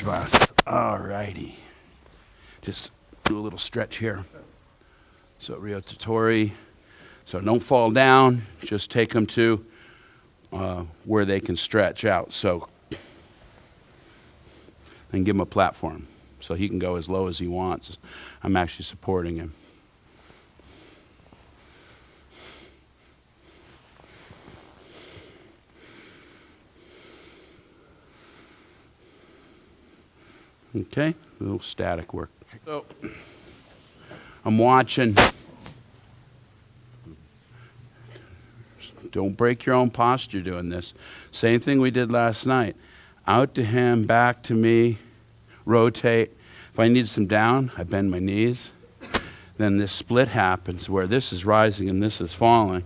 boss. All righty. Just do a little stretch here. So Ryotatori. So don't fall down. Just take them to where they can stretch out. So then give him a platform so he can go as low as he wants. I'm actually supporting him. Okay, a little static work. So I'm watching. Don't break your own posture doing this. Same thing we did last night. Out to him, back to me, rotate. If I need some down, I bend my knees. Then this split happens where this is rising and this is falling.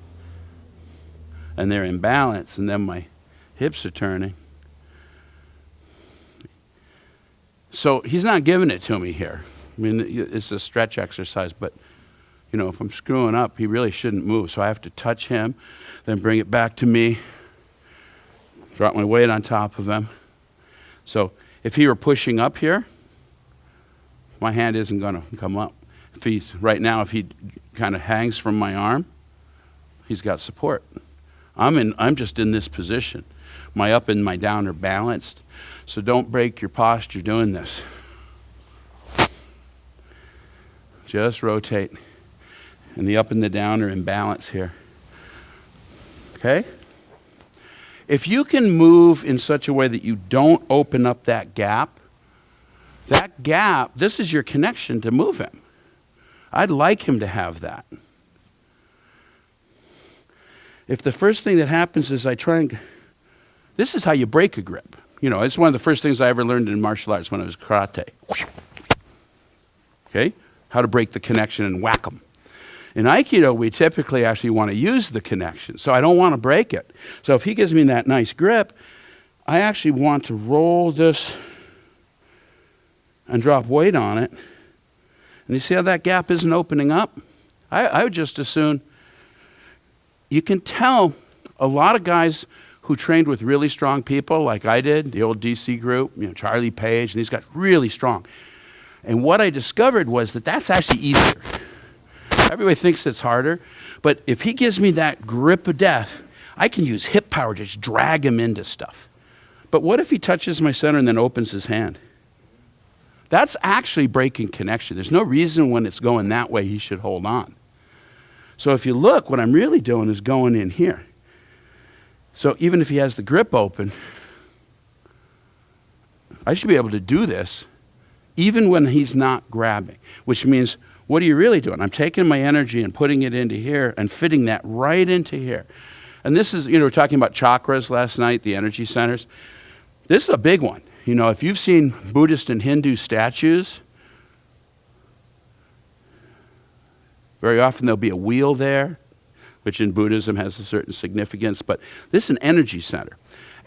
And they're in balance, and then my hips are turning. So he's not giving it to me here. I mean, it's a stretch exercise, but you know, if I'm screwing up, he really shouldn't move. So I have to touch him, then bring it back to me, drop my weight on top of him. So if he were pushing up here, my hand isn't going to come up. Right now, if he kind of hangs from my arm, he's got support. I'm just in this position. My up and my down are balanced. So don't break your posture doing this. Just rotate. And the up and the down are in balance here. Okay? If you can move in such a way that you don't open up that gap, this is your connection to move him. I'd like him to have that. If the first thing that happens is I try and... This is how you break a grip. You know, it's one of the first things I ever learned in martial arts when I was karate. Okay? How to break the connection and whack them. In Aikido, we typically actually want to use the connection. So I don't want to break it. So if he gives me that nice grip, I actually want to roll this and drop weight on it. And you see how that gap isn't opening up? I would just as soon... You can tell a lot of guys who trained with really strong people, like I did, the old DC group, you know, Charlie Page, and these guys, really strong. And what I discovered was that that's actually easier. Everybody thinks it's harder, but if he gives me that grip of death, I can use hip power to just drag him into stuff. But what if he touches my center and then opens his hand? That's actually breaking connection. There's no reason when it's going that way he should hold on. So if you look, what I'm really doing is going in here. So even if he has the grip open, I should be able to do this even when he's not grabbing, which means, what are you really doing? I'm taking my energy and putting it into here and fitting that right into here. And this is, you know, we're talking about chakras last night, the energy centers. This is a big one. You know, if you've seen Buddhist and Hindu statues, very often there'll be a wheel there, which in Buddhism has a certain significance, but this is an energy center.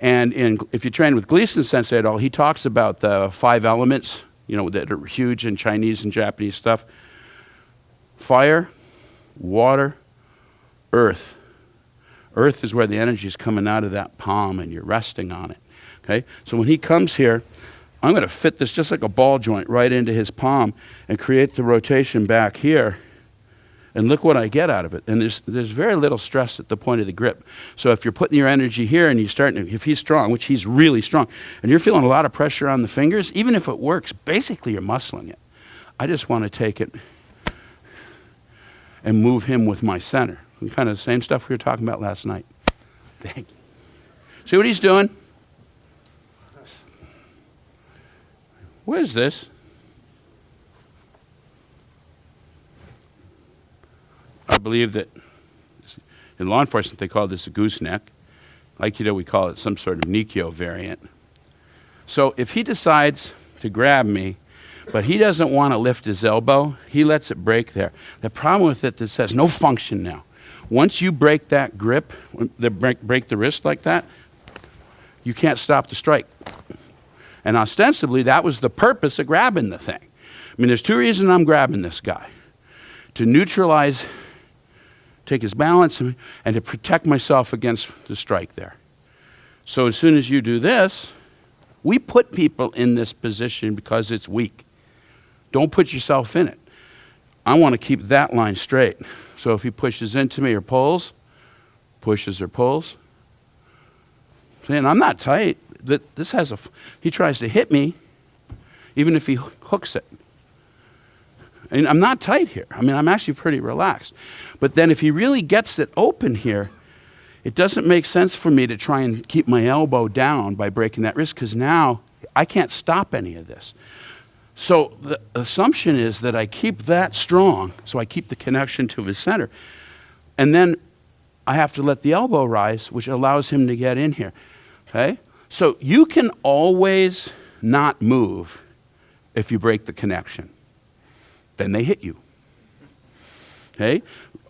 And if you train with Gleason Sensei at all, he talks about the 5 elements, you know, that are huge in Chinese and Japanese stuff. Fire, water, earth. Earth is where the energy is coming out of that palm and you're resting on it. Okay? So when he comes here, I'm going to fit this just like a ball joint right into his palm and create the rotation back here. And look what I get out of it. And there's very little stress at the point of the grip. So if you're putting your energy here and if he's strong, which he's really strong, and you're feeling a lot of pressure on the fingers, even if it works, basically you're muscling it. I just want to take it and move him with my center. Kind of the same stuff we were talking about last night. Thank you. See what he's doing? What is this? I believe that in law enforcement they call this a gooseneck. Aikido we call it some sort of Nikkyo variant. So if he decides to grab me, but he doesn't want to lift his elbow, he lets it break there. The problem with it, this has no function now. Once you break that grip, break the wrist like that, you can't stop the strike. And ostensibly, that was the purpose of grabbing the thing. I mean, there's 2 reasons I'm grabbing this guy. To neutralize, take his balance, and to protect myself against the strike there. So as soon as you do this, We put people in this position because it's weak. Don't put yourself in it. I want to keep that line straight. So if he pushes into me or pulls, pushes or pulls, and I'm not tight. He tries to hit me, even if he hooks it. And I'm not tight here. I mean, I'm actually pretty relaxed. But then if he really gets it open here, it doesn't make sense for me to try and keep my elbow down by breaking that wrist, because now I can't stop any of this. So the assumption is that I keep that strong, so I keep the connection to his center. And then I have to let the elbow rise, which allows him to get in here. Okay? So you can always not move if you break the connection. Then they hit you. Okay?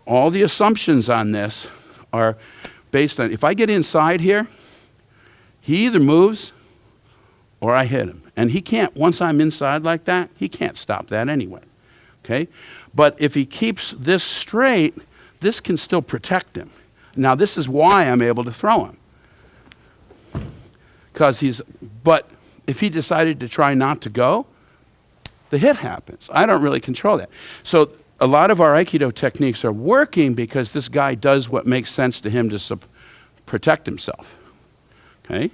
All the assumptions on this are based on, if I get inside here, he either moves or I hit him. And he can't, once I'm inside like that, he can't stop that anyway. Okay? But if he keeps this straight, this can still protect him. Now this is why I'm able to throw him. But if he decided to try not to go, the hit happens. I don't really control that. So a lot of our Aikido techniques are working because this guy does what makes sense to him to protect himself. Okay?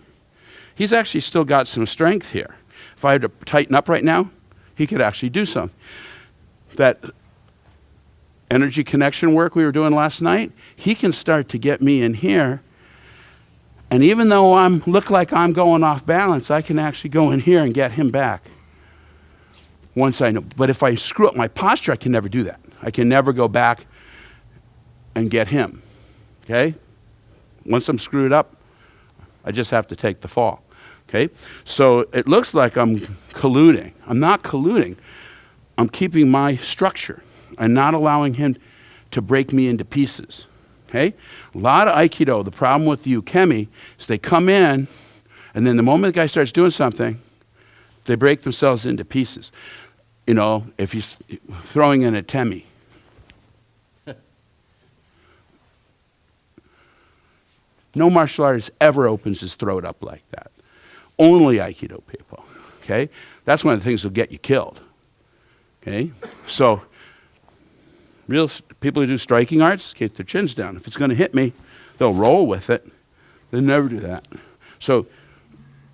He's actually still got some strength here. If I had to tighten up right now, he could actually do something. That energy connection work we were doing last night, he can start to get me in here. And even though I look like I'm going off balance, I can actually go in here and get him back. Once I know. But if I screw up my posture, I can never do that. I can never go back and get him. Okay? Once I'm screwed up, I just have to take the fall. Okay? So it looks like I'm colluding. I'm not colluding. I'm keeping my structure and not allowing him to break me into pieces. Okay? A lot of Aikido, the problem with the ukemi is they come in, and then the moment the guy starts doing something, they break themselves into pieces. You know, if he's throwing in a temi. No martial artist ever opens his throat up like that. Only Aikido people. Okay? That's one of the things that'll get you killed. Okay? So, real people who do striking arts keep their chins down. If it's going to hit me, they'll roll with it. They never do that. So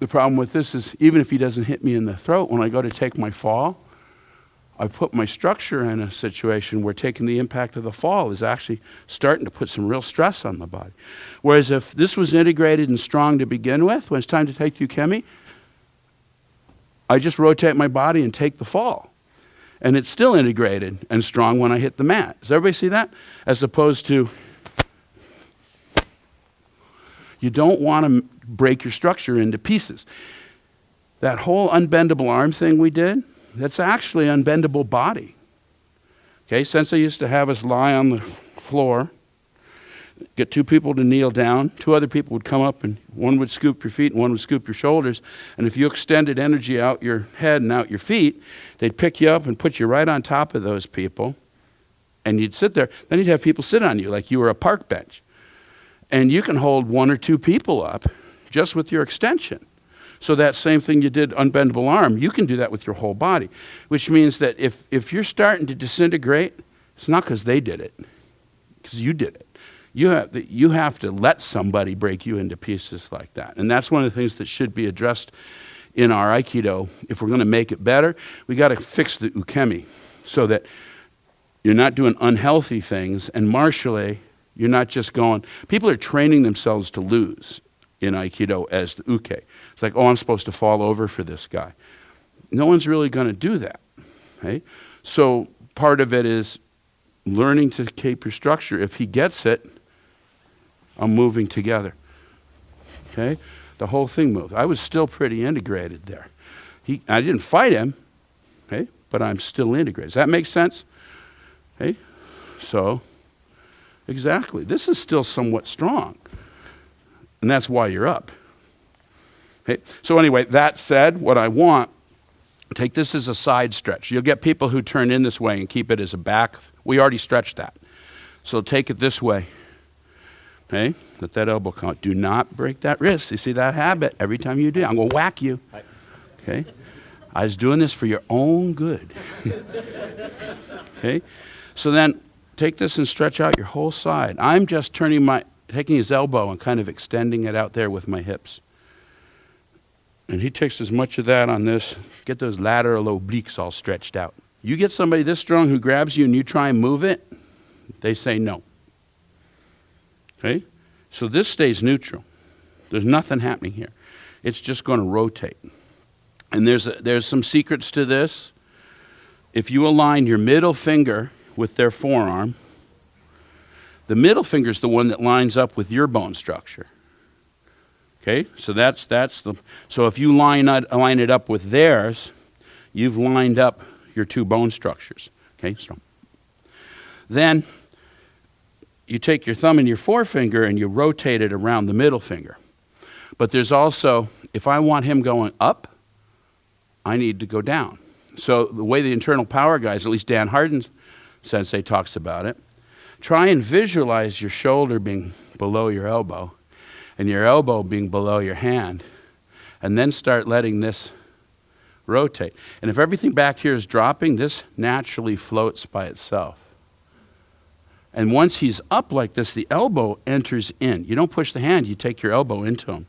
the problem with this is, even if he doesn't hit me in the throat, when I go to take my fall, I put my structure in a situation where taking the impact of the fall is actually starting to put some real stress on the body. Whereas if this was integrated and strong to begin with, when it's time to take the ukemi, I just rotate my body and take the fall. And it's still integrated and strong when I hit the mat. Does everybody see that? As opposed to, you don't want to break your structure into pieces. That whole unbendable arm thing we did, that's actually unbendable body. Okay, Sensei used to have us lie on the floor, get two people to kneel down, two other people would come up and one would scoop your feet and one would scoop your shoulders. And if you extended energy out your head and out your feet, they'd pick you up and put you right on top of those people. And you'd sit there. Then you'd have people sit on you like you were a park bench. And you can hold one or two people up just with your extension. So that same thing you did unbendable arm, you can do that with your whole body. Which means that if you're starting to disintegrate, it's not because they did it, because you did it. You have to let somebody break you into pieces like that. And that's one of the things that should be addressed in our Aikido. If we're going to make it better, we got to fix the ukemi so that you're not doing unhealthy things. And martially, you're not just going, people are training themselves to lose in Aikido as the uke. It's like, oh, I'm supposed to fall over for this guy. No one's really going to do that. Okay? So part of it is learning to keep your structure. If he gets it, I'm moving together. Okay? The whole thing moved. I was still pretty integrated there. I didn't fight him, okay, but I'm still integrated. Does that make sense? Okay? So, exactly. This is still somewhat strong. And that's why you're up. Okay? So anyway, that said, what I want, take this as a side stretch. You'll get people who turn in this way and keep it as a back. We already stretched that. So take it this way. Okay? Let that elbow come out. Do not break that wrist. You see that habit? Every time you do, I'm going to whack you. Okay? I was doing this for your own good. Okay? So then take this and stretch out your whole side. I'm just taking his elbow and kind of extending it out there with my hips. And he takes as much of that on this. Get those lateral obliques all stretched out. You get somebody this strong who grabs you and you try and move it, they say no. Okay? So this stays neutral. There's nothing happening here. It's just going to rotate. And there's some secrets to this. If you align your middle finger with their forearm, the middle finger is the one that lines up with your bone structure. Okay? So so if you line it up with theirs, you've lined up your two bone structures. Okay? So then you take your thumb and your forefinger and you rotate it around the middle finger. But there's also, if I want him going up, I need to go down. So the way the internal power guys, at least Dan Harden Sensei talks about it, try and visualize your shoulder being below your elbow and your elbow being below your hand, and then start letting this rotate. And if everything back here is dropping, this naturally floats by itself. And once he's up like this, the elbow enters in. You don't push the hand, you take your elbow into him.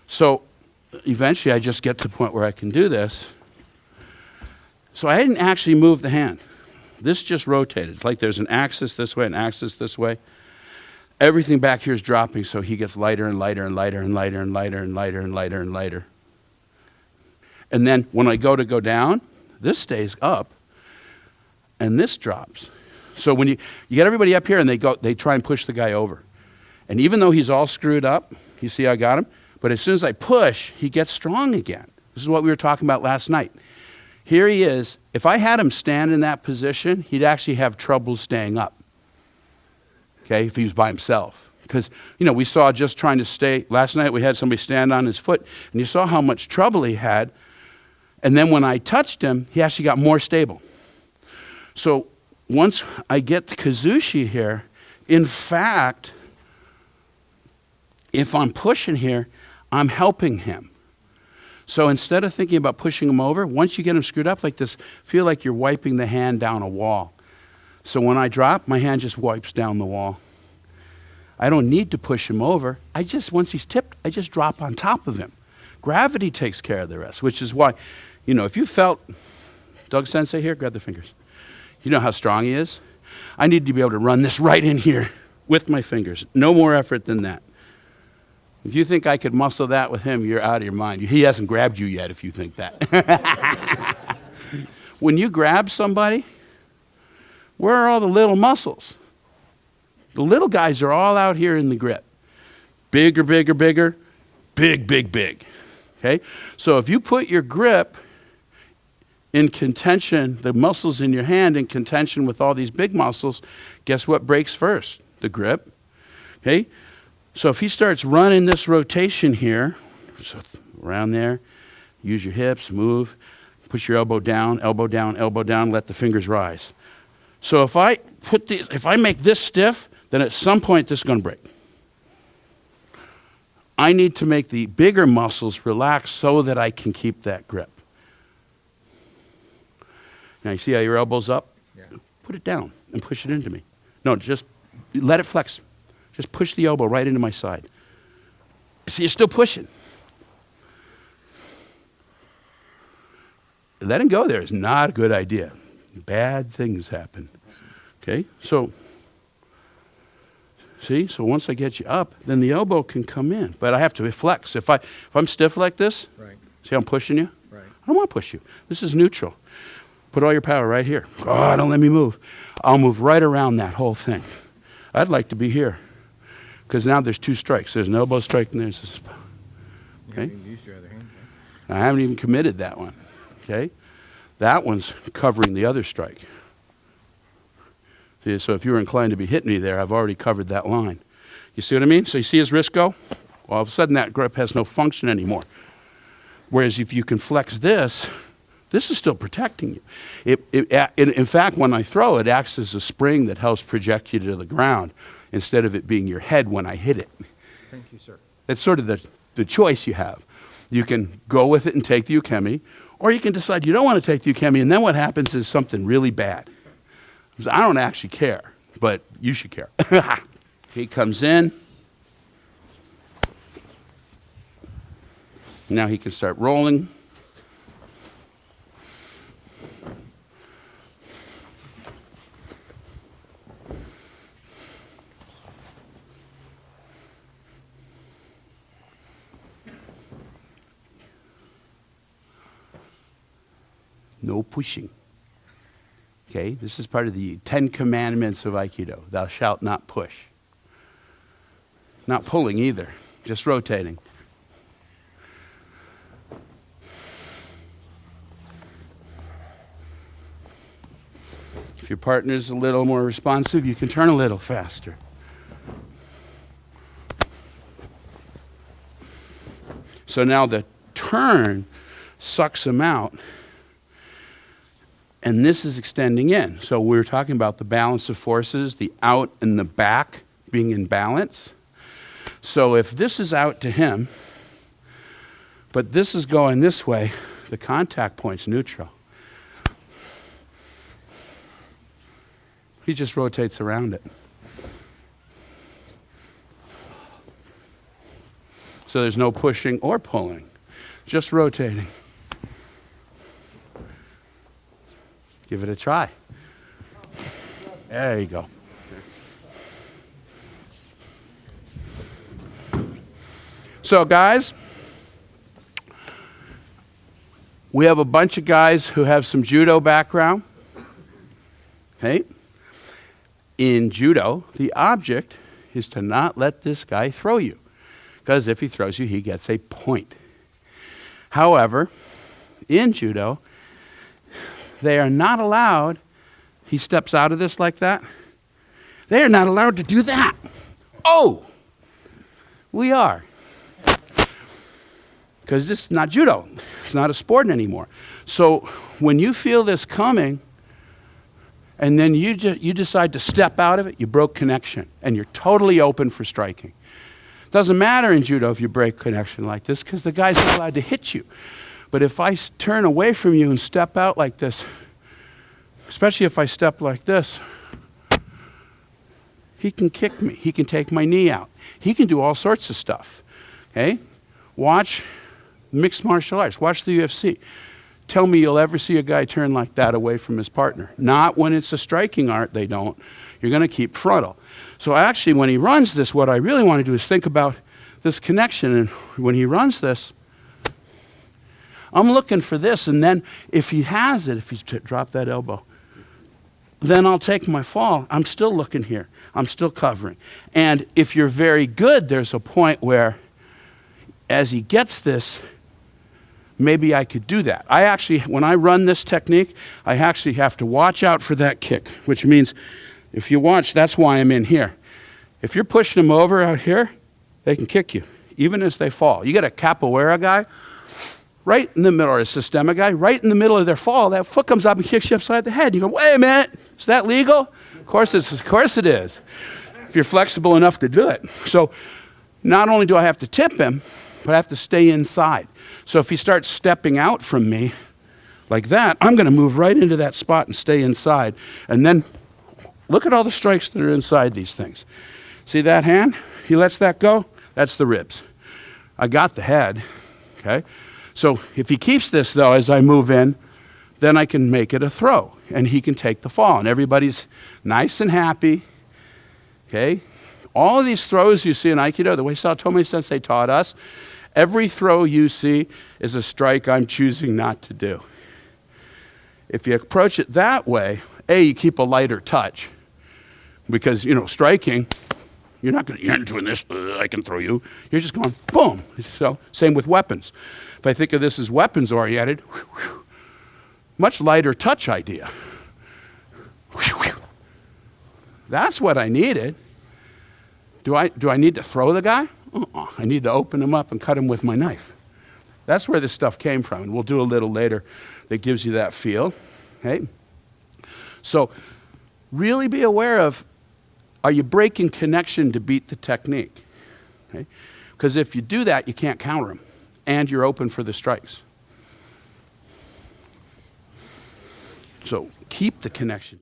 So eventually I just get to the point where I can do this. So I didn't actually move the hand. This just rotated. It's like there's an axis this way, an axis this way. Everything back here is dropping, so he gets lighter and lighter and lighter and lighter and lighter and lighter and lighter and lighter. And then when I go down, this stays up. And this drops. So when you get everybody up here and they try and push the guy over. And even though he's all screwed up, you see I got him? But as soon as I push, he gets strong again. This is what we were talking about last night. Here he is. If I had him stand in that position, he'd actually have trouble staying up. Okay, if he was by himself. Because, we saw just trying to stay. Last night we had somebody stand on his foot, and you saw how much trouble he had. And then when I touched him, he actually got more stable. So once I get the Kazushi here, in fact, if I'm pushing here, I'm helping him. So instead of thinking about pushing him over, once you get him screwed up like this, feel like you're wiping the hand down a wall. So when I drop, my hand just wipes down the wall. I don't need to push him over. Once he's tipped, I just drop on top of him. Gravity takes care of the rest, which is why, if you felt, Doug Sensei here, grab the fingers. You know how strong he is? I need to be able to run this right in here with my fingers. No more effort than that. If you think I could muscle that with him, you're out of your mind. He hasn't grabbed you yet if you think that. When you grab somebody, where are all the little muscles? The little guys are all out here in the grip. Bigger, bigger, bigger. Big, big, big. Okay? So if you put your grip in contention, the muscles in your hand in contention with all these big muscles, guess what breaks first? The grip. Okay? So if he starts running this rotation here, so around there, use your hips, move, push your elbow down, let the fingers rise. So if I make this stiff, then at some point this is going to break. I need to make the bigger muscles relax so that I can keep that grip. Now, you see how your elbow's up? Yeah. Put it down and push it into me. No, just let it flex. Just push the elbow right into my side. See, you're still pushing. Letting go there is not a good idea. Bad things happen. Okay? So once I get you up, then the elbow can come in. But I have to flex. If I'm stiff like this, right. See how I'm pushing you? Right. I don't want to push you. This is neutral. Put all your power right here. Oh, don't let me move. I'll move right around that whole thing. I'd like to be here. Because now there's two strikes. There's an elbow strike and there's a... Okay? You haven't used your other hand. I haven't even committed that one. Okay? That one's covering the other strike. See, so if you were inclined to be hitting me there, I've already covered that line. You see what I mean? So you see his wrist go? Well, all of a sudden that grip has no function anymore. Whereas if you can flex this, This is still protecting you. In fact, when I throw, it acts as a spring that helps project you to the ground instead of it being your head when I hit it. Thank you, sir. That's sort of the choice you have. You can go with it and take the ukemi, or you can decide you don't want to take the ukemi, and then what happens is something really bad. I don't actually care, but you should care. He comes in. Now he can start rolling. No pushing. Okay, this is part of the 10 commandments of Aikido. Thou shalt not push. Not pulling either, just rotating. If your partner's a little more responsive, you can turn a little faster. So now the turn sucks them out. And this is extending in. So we were talking about the balance of forces, the out and the back being in balance. So if this is out to him, but this is going this way, the contact point's neutral. He just rotates around it. So there's no pushing or pulling, just rotating. Give it a try. There you go. So guys, we have a bunch of guys who have some judo background. Okay? In judo, the object is to not let this guy throw you, because if he throws you, he gets a point. However, in judo, they are not allowed, he steps out of this like that, they are not allowed to do that. Oh, we are. Because this is not judo. It's not a sport anymore. So when you feel this coming, and then you decide to step out of it, you broke connection, and you're totally open for striking. Doesn't matter in judo if you break connection like this, because the guy's not allowed to hit you. But if I turn away from you and step out like this, especially if I step like this, he can kick me. He can take my knee out. He can do all sorts of stuff. Okay? Watch mixed martial arts. Watch the UFC. Tell me you'll ever see a guy turn like that away from his partner. Not when it's a striking art, they don't. You're going to keep frontal. So actually, when he runs this, what I really want to do is think about this connection. And when he runs this, I'm looking for this, and then if he has it, if he's drop that elbow, then I'll take my fall. I'm still looking here. I'm still covering. And if you're very good, there's a point where as he gets this, maybe I could do that. I actually, when I run this technique, I actually have to watch out for that kick, which means if you watch, that's why I'm in here. If you're pushing them over out here, they can kick you, even as they fall. You got a capoeira guy, right in the middle, or a Sistema guy, right in the middle of their fall, that foot comes up and kicks you upside the head. You go, wait a minute, is that legal? Of course it is, if you're flexible enough to do it. So not only do I have to tip him, but I have to stay inside. So if he starts stepping out from me like that, I'm going to move right into that spot and stay inside. And then look at all the strikes that are inside these things. See that hand? He lets that go, that's the ribs. I got the head, okay? So if he keeps this, though, as I move in, then I can make it a throw, and he can take the fall, and everybody's nice and happy, okay? All of these throws you see in Aikido, the way Saotome Sensei taught us, every throw you see is a strike I'm choosing not to do. If you approach it that way, you keep a lighter touch, because, striking, you're not going to, you're doing this, I can throw you. You're just going, boom. So same with weapons. If I think of this as weapons-oriented, much lighter touch idea. That's what I needed. Do I need to throw the guy? I need to open him up and cut him with my knife. That's where this stuff came from, and we'll do a little later that gives you that feel. Okay? So really be aware of, are you breaking connection to beat the technique? Okay? Because if you do that, you can't counter them, and you're open for the strikes. So keep the connection.